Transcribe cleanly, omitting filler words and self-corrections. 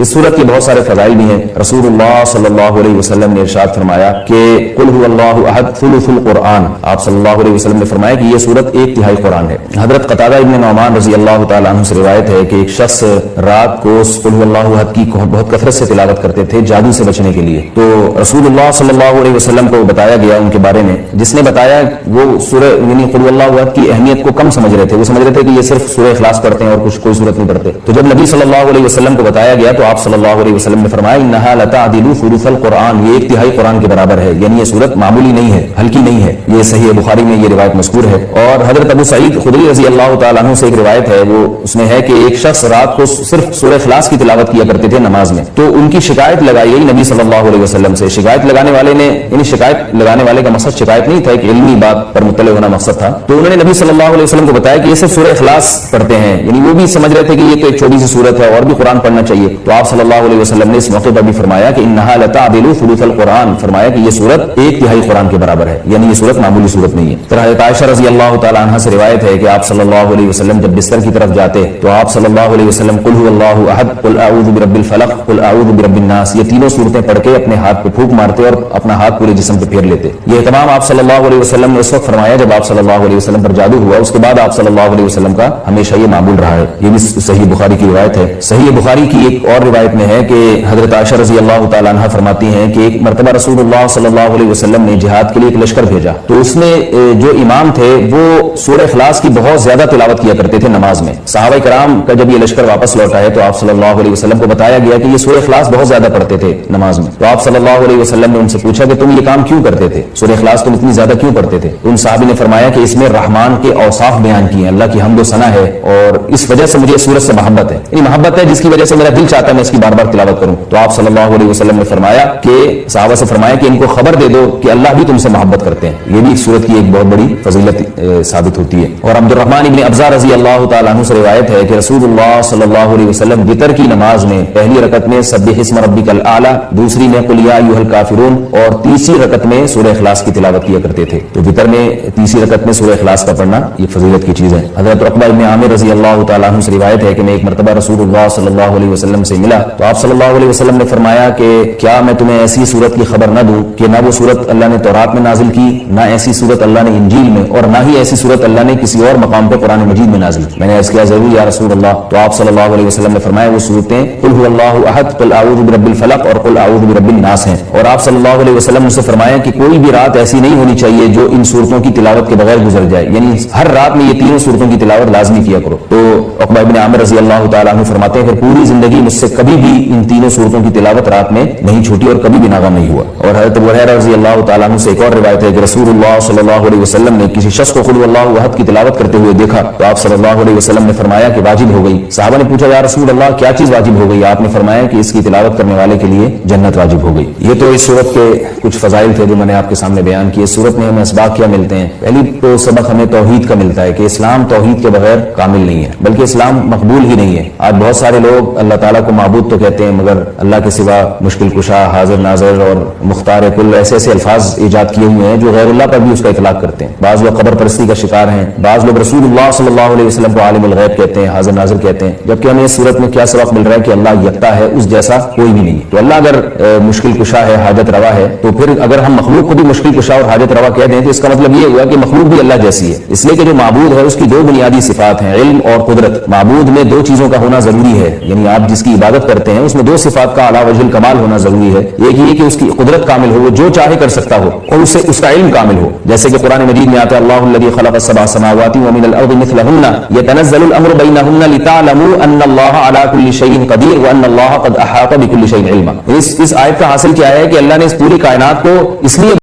اس سورت کے بہت سارے فضائل بھی ہیں۔ رسول اللہ صلی اللہ علیہ وسلم نے ارشاد فرمایا کہ قل هو اللہ احد ثلث القرآن، آپ صلی اللہ علیہ وسلم نے فرمایا کہ یہ سورت ایک تہائی قرآن ہے۔ حضرت قتادہ ابن نعمان رضی اللہ تعالیٰ عنہ سے روایت ہے کہ ایک شخص رات کو قل هو اللہ احد کی بہت کثرت سے تلاوت کرتے تھے جادو سے بچنے کے لیے، تو رسول اللہ صلی اللہ علیہ وسلم کو بتایا گیا ان کے بارے میں، جس نے بتایا وہ سورہ یعنی قل هو اللہ احد کی اہمیت کو کم سمجھ رہے تھے، وہ سمجھ رہے تھے کہ یہ صرف سورہ اخلاص پڑھتے ہیں اور کچھ کوئی سورت نہیں پڑھتے۔ تو جب نبی صلی اللہ علیہ وسلم کو بتایا گیا تو آپ صلی اللہ علیہ وسلم نے فرمایا انہا لتعدل ثلث القرآن، یہ ایک تہائی قرآن کے برابر ہے، یعنی یہ سورت معمولی نہیں ہے، ہلکی نہیں ہے۔ یہ صحیح بخاری میں یہ روایت مذکور ہے۔ اور حضرت ابو سعید خدری رضی اللہ تعالیٰ عنہ سے ایک روایت ہے، وہ اس میں ہے کہ ایک شخص رات کو صرف سورہ اخلاص کی تلاوت کیا کرتے تھے نماز میں، تو ان کی شکایت لگائی گئی نبی صلی اللہ علیہ وسلم سے۔ شکایت لگانے والے نے یعنی شکایت لگانے والے کا مقصد شکایت نہیں تھا، ایک علمی بات پر مطلع ہونا مقصد تھا، تو انہوں نے نبی صلی اللہ علیہ وسلم کو بتایا کہ یہ صرف سورہ اخلاص پڑھتے ہیں، یعنی وہ بھی سمجھ رہے تھے کہ یہ تو ایک چھوٹی سی سورت ہے اور بھی قرآن پڑھنا چاہیے۔ تو آپ صلی اللہ علیہ وسلم نے اس موقع پر بھی فرمایا کہ انہا لتعدل ثلث القرآن، فرمایا کہ یہ سورت ایک تہائی قرآن کے برابر ہے، یعنی یہ سورت معمولی سورت نہیں ہے۔ پھر حضرت عائشہ رضی اللہ تعالیٰ عنہ سے روایت ہے کہ آپ صلی اللہ علیہ وسلم جب بستر کی طرف جاتے تو آپ صلی اللہ علیہ وسلم قل هو اللہ احد، قل اعوذ برب الفلق، قل اعوذ برب الناس، یہ تینوں صورتیں پڑھ کے اپنے ہاتھ پہ پھونک مارتے اور اپنا ہاتھ پورے جسم پہ پھیر لیتے۔ یہ اہتمام آپ صلی اللہ علیہ وسلم نے اس وقت فرمایا جب آپ صلی اللہ علیہ وسلم پر جادو ہوا، اس کے بعد آپ صلی اللہ علیہ وسلم کا ہمیشہ یہ معمول رہا ہے۔ یہ بھی صحیح بخاری کی روایت ہے۔ صحیح بخاری کی ایک اور روایت میں ہے کہ حضرت عائشہ رضی اللہ تعالیٰ عنہ فرماتی ہیں کہ ایک مرتبہ رسول اللہ صلی اللہ علیہ وسلم نے جہاد کے لیے ایک لشکر بھیجا، تو اس میں جو امام تھے وہ سورہ اخلاص کی بہت زیادہ تلاوت کیا کرتے تھے نماز میں۔ صحابہ کرام کا جب یہ لشکر واپس لوٹا ہے تو آپ صلی اللہ علیہ وسلم کو بتایا گیا کہ یہ سورہ اخلاص بہت زیادہ پڑھتے تھے نماز میں، تو آپ صلی اللہ علیہ وسلم نے ان سے پوچھا کہ تم یہ کام کیوں کرتے تھے، سورہ اخلاص تم اتنی زیادہ کیوں پڑھتے تھے؟ تو ان صحابی نے فرمایا کہ اس میں رحمان کے اوصاف بیان کیے ہیں، اللہ کی حمد و ثنا ہے اور اس وجہ سے مجھے سورت سے محبت ہے، یعنی محبت ہے جس کی وجہ سے میرا دل چاہتا ہے میں اس کی بار بار تلاوت کروں۔ تو آپ صلی اللہ علیہ وسلم نے فرمایا کہ صحابہ سے فرمایا کہ ان کو خبر دے دو کہ اللہ بھی تم سے محبت کرتے ہیں، یہ بھی اس سورت کی ایک بہت بڑی فضیلت ثابت ہوتی ہے۔ اور عبد الرحمن ابن ابزہ رضی اللہ تعالیٰ عنہ سے روایت ہے کہ رسول اللہ صلی اللہ علیہ وسلم وتر کی نماز میں پہلی رکعت میں سبح اسم ربک الاعلی، دوسری میں قل یا ایھا الکافرون اور تیسری رکعت میں سورہ اخلاص کی تلاوت کیا کرتے تھے۔ تو وتر میں تیسری رکعت میں سورہ اخلاص کا پڑھنا یہ فضیلت کی چیز ہے۔ حضرت عقبہ ابن عامر رضی اللہ تعالیٰ عنہ سے روایت ہے کہ میں ایک مرتبہ رسول اللہ صلی اللہ علیہ وسلم سے ملا تو آپ صلی اللہ علیہ وسلم نے فرمایا کہ کیا میں تمہیں ایسی صورت کی خبر نہ دوں کہ نہ وہ صورت اللہ نے تورات میں نازل کی، نہ ایسی صورت اللہ نے انجیل میں، اور نہ ہی ایسی صورت اللہ نے کسی اور مقام پہ قرآن مجید میں نازل کی؟ میں نے عرض کیا ضرور یا رسول اللہ۔ تو آپ صلی اللہ علیہ وسلم نے فرمایا وہ صورتیں قل هو اللہ احد، قل اعوذ برب الفلق اور قل اعوذ برب الناس ہیں۔ اور آپ صلی اللہ علیہ وسلم نے فرمایا کہ کوئی بھی رات ایسی نہیں ہونی چاہیے جو ان صورتوں کی تلاوت کے بغیر گزر جائے، یعنی ہر رات میں یہ تینوں صورتوں کی تلاوت لازمی کیا کرو۔ تو عقبہ ابن عامر رضی اللہ تعالیٰ عنہ فرماتے ہیں پھر پوری زندگی مجھ سے کبھی بھی ان تینوں صورتوں کی تلاوت رات میں نہیں چھوٹی اور کبھی بھی ناغم نہیں ہوا۔ اور حضرت ابو ہریرہ رضی اللہ تعالیٰ عنہ سے ایک اور روایت ہے کہ رسول اللہ صلی اللہ علیہ وسلم نے کسی شخص کو قل اللہ احد کی تلاوت کرتے ہوئے دیکھا تو آپ صلی اللہ علیہ وسلم نے فرمایا کہ واجب ہو گئی۔ صحابہ نے پوچھا یا رسول اللہ کیا چیز واجب ہو گئی؟ آپ نے فرمایا کہ اس کی تلاوت کرنے والے کے لیے جنت واجب ہو گئی۔ یہ تو اس سورت کے کچھ فضائل تھے جو میں نے آپ کے سامنے بیان کیے۔ اس سورت میں ہمیں اسباق کیا ملتے ہیں؟ پہلی تو سبق ہمیں توحید کا ملتا ہے کہ اسلام توحید کے بغیر کامل نہیں ہے، بلکہ اسلام مقبول ہی نہیں ہے۔ آج بہت سارے لوگ اللہ تعالیٰ کو معبود تو کہتے ہیں مگر اللہ کے سوا مشکل کشا، حاضر ناظر اور مختار کل ایسے ایسے الفاظ ایجاد کیے ہوئے ہیں جو غیر اللہ پر بھی اس کا اطلاق کرتے ہیں۔ بعض لوگ قبر پرستی کا شکار ہیں، بعض لوگ رسول اللہ صلی اللہ علیہ وسلم کو عالم الغیب کہتے ہیں، حاضر ناظر کہتے ہیں، جبکہ ہمیں اس صورت میں کیا سبق مل رہا ہے کہ اللہ یکتا ہے، اس جیسا کوئی بھی نہیں۔ تو اللہ اگر مشکل کشا ہے، حاجت روا ہے، تو پھر اگر ہم مخلوق کو بھی مشکل کشا اور حاجت روا کہہ دیں تو اس کا مطلب یہ ہوا کہ مخلوق بھی اللہ جیسی ہے، اس لیے کہ جو معبود ہے اس کی دو بنیادی صفات ہیں، علم اور قدرت۔ معبود میں دو چیزوں کا ہونا ضروری ہے، یعنی آپ جس کی عبادت کرتے ہیں اس میں دو صفات کا اعلیٰ وجہ الکمال ہونا ضروری ہے۔ ایک یہ کہ اس کی قدرت کامل ہو، وہ جو چاہے کر سکتا ہو، اور اس سے اس کا علم کامل ہو، جیسے کہ قرآن مجید میں آتا ہے اللہ الذی خلق السبع سماوات ومن الارض مثلہن یتنزل الامر بینہن لتعلموا ان اللہ علی کل شیء قدیر وان اللہ قد احاط بکل شیء علما۔ اس آیت کا حاصل کیا ہے کہ اللہ نے اس پوری کائنات کو اس لیے